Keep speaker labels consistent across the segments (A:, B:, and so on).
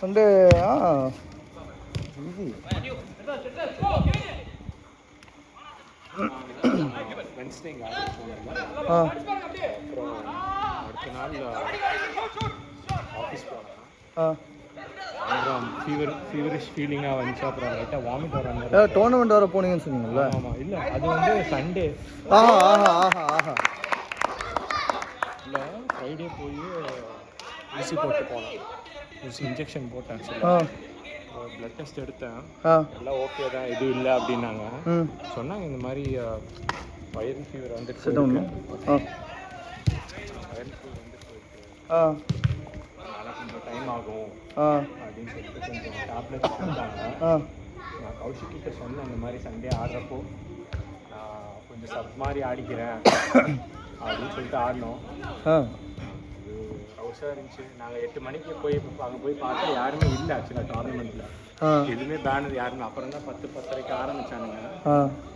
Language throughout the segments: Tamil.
A: Sunday easy.
B: வென்ஸ்டேங்க அடுத்த நாள் ஆஃபீஸ் போனேன். அப்புறம் ஃபீவரிஷ் ஃபீலிங்காக வந்துச்சு. அப்புறம் லைட்டாக வாமிட் வர மாதிரி.
A: டோர்னமெண்ட் வர போனீங்கன்னு சொன்னீங்கல்ல?
B: ஆமாம். இல்லை அது வந்து சண்டே. இல்லை ஃப்ரைடே போய் ஊசி போட்டு போனேன். ஊசி இன்ஜெக்ஷன் போட்டேன். பிளட் டெஸ்ட் எடுத்தேன். எல்லாம் ஓகே தான், எதுவும் இல்லை அப்படின்னாங்க. சொன்னாங்க இந்த மாதிரி வைரல் ஃபீவர் வந்துட்டு வைரல் ஃபீவர் வந்துட்டு அதனால் கொஞ்சம் டைம் ஆகும் அப்படின்னு சொல்லிட்டு கொஞ்சம் டேப்லெட்ஸ் கொடுத்தாங்க. நான் கௌஷிக்கிட்ட சொன்னேன் இந்த மாதிரி சண்டே ஆடுறப்போ கொஞ்சம் சப் மாதிரி ஆடிக்கிறேன் அப்படின்னு சொல்லிட்டு ஆடினோம். ஹவுஸாக இருந்துச்சு. நாங்கள் 8 மணிக்கு போய் அங்கே போய் பார்த்தா யாருமே இல்லை. ஆக்சுவலாக டோர்னமெண்ட்டில் எதுவுமே பேனது யாருமே. அப்புறம் தான் 10-10:30 ஆரம்பித்தானுங்க.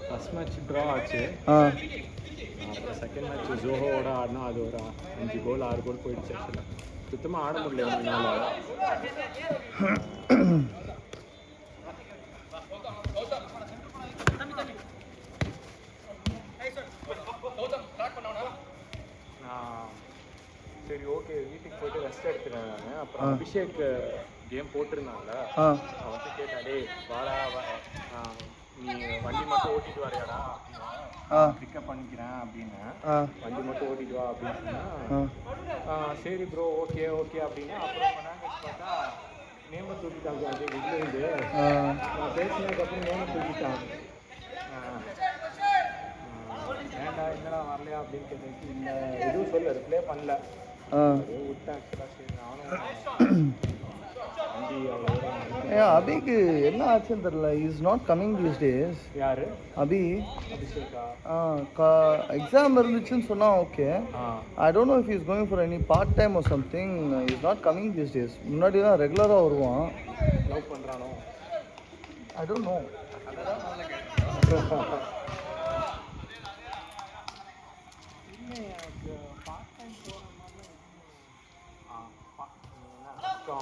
B: ஃபஸ்ட் மேட்ச் ட்ரா ஆச்சு. அப்புறம் செகண்ட் மேட்ச் ஜோஹோவோட ஆடினா அது ஒரு 5 கோல் 6 கோல் போயிடுச்சு. ஆக்சுவலாக சுத்தமாக ஆட முடியல என்னால். சரி ஓகே வீட்டுக்கு போயிட்டு ரெஸ்ட் எடுத்துட்டேன் நான். அப்புறம் அபிஷேக் கேம் போட்டிருந்தாங்க. அவன்கிட்ட கேட்டேன், டே வாடா நீ வண்டி மட்டும் ஓட்டிட்டு வரையாடா, பிக்கப் பண்ணிக்கிறேன் அப்படின்னு. வண்டி மட்டும் ஓட்டிட்டு வா அப்படின்னு சொன்னா சரி ப்ரோ ஓகே ஓகே அப்படின்னா. அப்புறம் பண்ணாங்க பார்த்தா நேம தூக்கிட்டாங்க. அது இதுலேருந்து நான் பேசினதுக்கப்புறம் நேம தூக்கிட்டான். ஏன்டா என்னடா வரலையா அப்படின்னு கேட்டதுக்கு இல்லை எதுவும் சொல்லு, அது ப்ளே பண்ணல விட்டேன். ஆக்சுவலாக சரி நானும்
A: அபிக்கு என்ன ஆச்சுன்னு தெரியல. Is not coming these days.
B: யாரு?
A: அபி.
B: அபிஷேக்கா?
A: எக்ஸாம் இருந்துச்சுன்னு சொன்னா okay. I don't know if is going for any part time or something. Is not coming these days. முன்னாடி தான் ரெகுலராக வருவான்.
B: லவ் பண்ணுறானோ?
A: I don't know.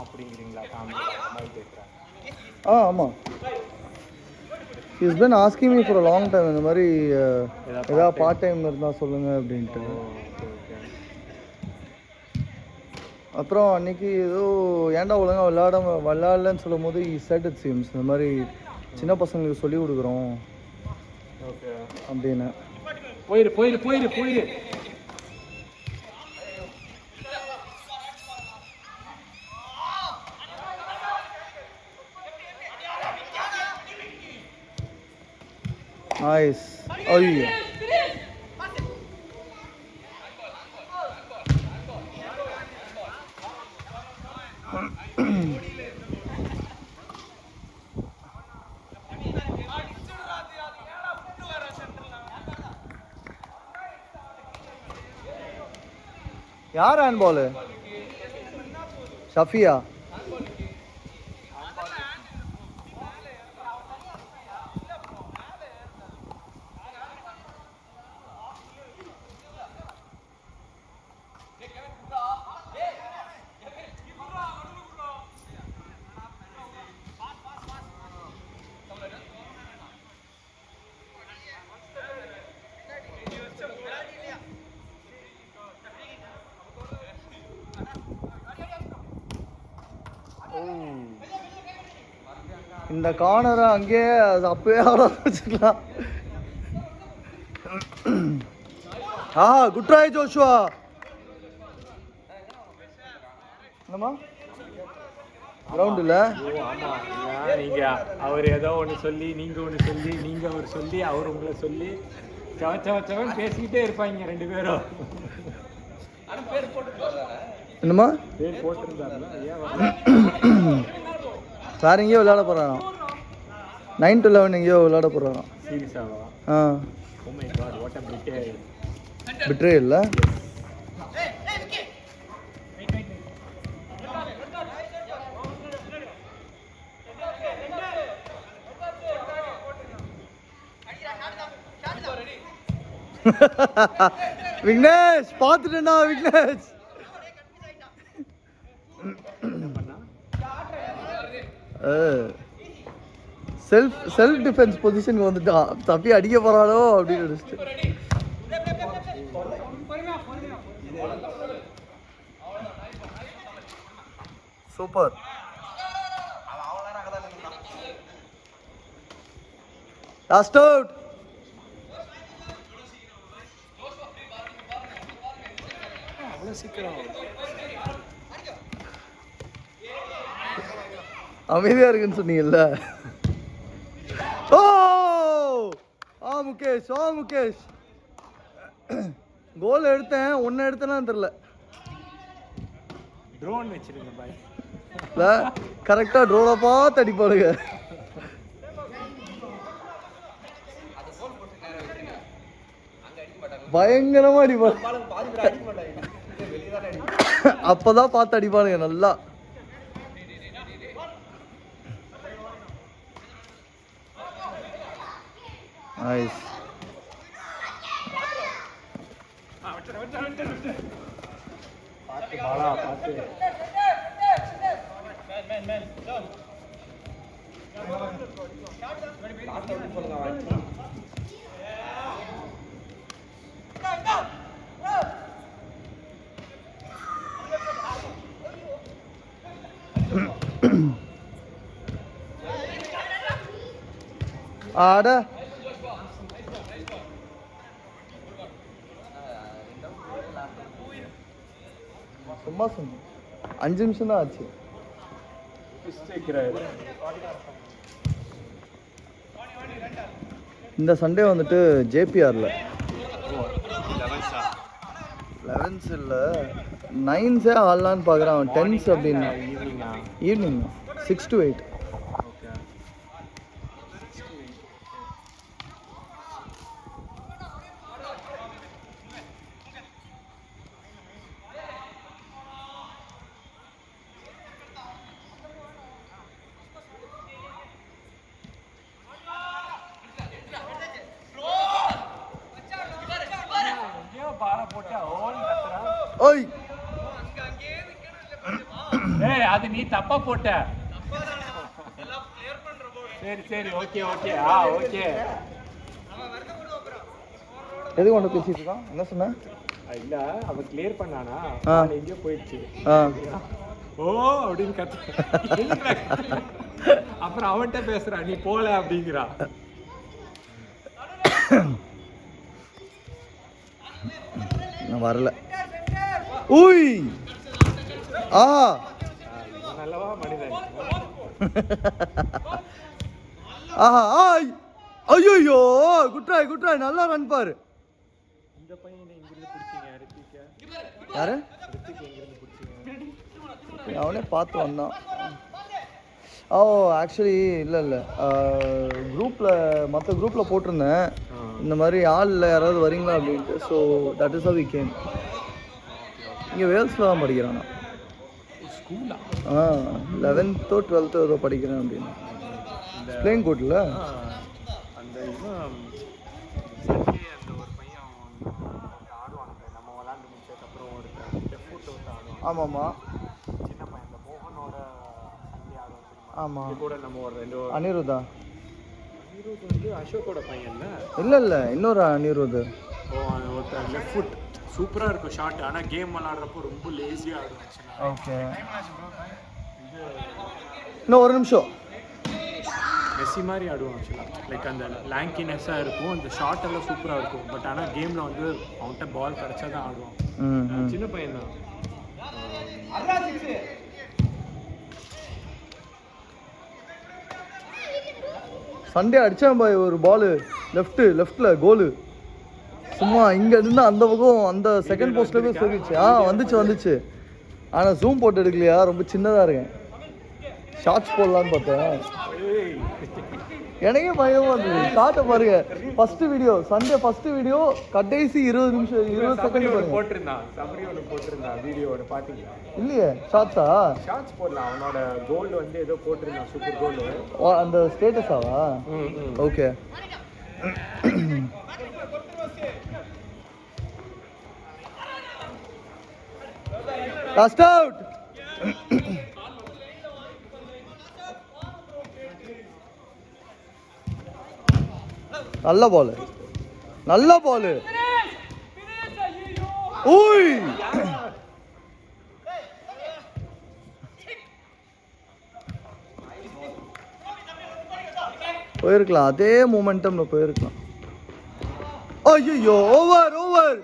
B: அப்படிங்கிறீங்களா?
A: ஆமாம். Is been asking me for a long time இந்த மாதிரி ஏதாவது பார்ட் டைம் இருந்தால் சொல்லுங்கள் அப்படின்ட்டு. அப்புறம் அன்றைக்கி ஏதோ ஏன்டா ஒழுங்காக விளையாடலன்னு சொல்லும் போது செட் இட் சீம்ஸ் இந்த மாதிரி சின்ன பசங்களுக்கு சொல்லி கொடுக்குறோம் அப்படின்னு.
B: போயிரு போயிரு போயிரு போயிரு.
A: Nice. ஐயோ யார் ஹேண்ட் பால்? ஷஃபியா? இந்த கார்னரை அங்கேயே அது அப்பவே ஆட வச்சுக்கலாம். Good try Joshua. என்னம்மா கிரவுண்ட் இல்லை?
B: நீங்கள் அவர் ஏதோ ஒன்று சொல்லி நீங்கள் ஒன்று சொல்லி நீங்கள் அவர் சொல்லி அவர் உங்களை சொல்லி சவன் பேசிக்கிட்டே இருப்பாங்க 2 பேரும்.
A: என்னம்மா
B: பேர் போட்டிருந்தாருன்னா ஏன்
A: வேற எங்கேயோ விளையாட போகிறாராம். 9 to 11 எங்கேயோ விளையாட போகிறாராம்.
B: சீரியஸாவா? Oh my God, what a betrayal
A: இல்லை? விக்னேஷ் பார்த்துட்டேன்னா விக்னேஷ். செல்ஃப் டிஃபென்ஸ் பொசிஷனுக்கு வந்துட்டான். தப்பி அடிக்க போறாளோ அப்படின்னு நினைச்சிட்டு. சூப்பர். Last out. அமைதியா இருக்குன்னு சொன்னீங்கல்ல. ஓ முகேஷ், முகேஷ் கோல் எடுத்தேன். ஒன்னு எடுத்தேன்னா தெரியல.
B: ட்ரோன் வச்சிருங்க பாய்.
A: கரெக்டா ட்ரோனை பார்த்து அடிப்பாளுங்க. பயங்கரமா அடிப்பாங்க. அப்பதான் பார்த்து அடிப்பானுங்க நல்லா. நைஸ். ஆட சும்மா சொன்ன 5 நிமிஷம் தான் ஆச்சு. இந்த சண்டே வந்துட்டு ஜேபிஆர்ல 11s இல்லை 9s ஆடலான்னு பார்க்குறான். 10s அப்படின்னா ஈவினிங் 6 to 8. ஓய்
B: ஏய் அது நீ தப்பா போட்ட. சரி சரி ஓகே ஓகே ஓகே.
A: எது கொண்டு பேசிட்டு இருக்கான்? என்ன சொன்ன?
B: இல்ல அவன் கிளியர் பண்ணானா எங்கேயோ போயிடுச்சு. ஓ அப்படின்னு கத்து. அப்புறம் அவன்கிட்ட பேசுறா நீ போல அப்படிங்கிறா.
A: நான் வரல. ஊய்
B: நல்லவா மனிதன்.
A: ஐயோ குட்ராய் நல்லா ரன் பாரு.
B: இந்த பையனை இங்க இருந்து பிடிச்சீங்க ரித்திக்.
A: யாரு?
B: ரித்திக் எங்க இருந்து பிடிச்சீங்க?
A: அவனே பார்த்து வந்தான். ஆக்சுவலி இல்லை குரூப்பில் மற்ற குரூப்பில் போட்டிருந்தேன் இந்த மாதிரி ஆள் இல்லை யாராவது வரீங்களா அப்படின்ட்டு. So that is how we came. இங்கே வேல்ஸில் தான் படிக்கிறான்.
B: ஸ்கூலா?
A: 11th 12th ஏதோ படிக்கிறேன் அப்படின்னு. பிளேயிங் கோட்டில்
B: அந்த இவன் சண்டே அந்த ஒரு பையன் ஆடுவானுங்க. நம்ம விளாண்டு முடிச்சதுக்கப்புறம் ஒரு லெஃப்ட் ஃபுட் வந்து ஆடுவான்.
A: ஆமாம்மா
B: சின்ன பையன் இந்த மோகனோட சண்டே ஆடுவான்.
A: ஆமாம்
B: கூட நம்ம ஒரு 2
A: அனிருதா.
B: அனிருத் வந்து அசோக்கோட பையன்ல?
A: இல்லை இன்னொரு அனிருத்.
B: ஒருத்தர் லெஃப்ட் ஃபுட் சூப்பராக இருக்கும் ஷாட். ஆனால் கேம் விளாட்றப்போ ரொம்ப லேசியாக ஆடுவான்.
A: ஓகே இன்னும் ஒரு நிமிஷம்.
B: மெஸ்ஸி மாதிரி ஆடுவான் ஆக்சுவலாக. லைக் அந்த லேங்கினஸ்ஸாக இருக்கும். அந்த ஷாட் எல்லாம் சூப்பராக இருக்கும். பட் ஆனால் கேமில் வந்து அவன்கிட்ட பால் கிடச்சா தான் ஆடுவான். சின்ன பையன் தான்.
A: சண்டே அடிச்சான் பாய் ஒரு பால் லெஃப்ட்ல கோலு. சும்மா இங்க இருந்து அந்த பக்கம் அந்த செகண்ட் போஸ்ட்ல போய் சொல்லிச்சு. வந்துச்சு. ஆனா ஜூம் போட்டு எடுக்கலையா, ரொம்ப சின்னதா இருக்கேன். ஷார்ட்ஸ் போடலான்னு பார்த்தேன். எனக்கே பயமா இருந்தது. ஷார்ட்டை பாருங்க. சண்டே ஃபர்ஸ்ட் வீடியோ கடைசி 20 நிமிஷம் 20 செகண்ட் பாருங்க.
B: போட்டிருந்தான் சமரி ஒன்று போட்டிருந்தான் வீடியோ ஒன்று பார்த்தீங்களா?
A: இல்லையே ஷார்ட்ஸா?
B: ஷார்ட்ஸ் போடலாம். அவனோட கோல் வந்து ஏதோ போட்டிருந்தான் சூப்பர் கோல்.
A: அந்த ஸ்டேட்டஸாவா? Okay last out. நல்ல பால், நல்ல பால். ஓய் போயிருக்கலாம், அதே மூமெண்டம்ல போயிருக்கலாம். ஐயோ ஓவர் ஓவர்.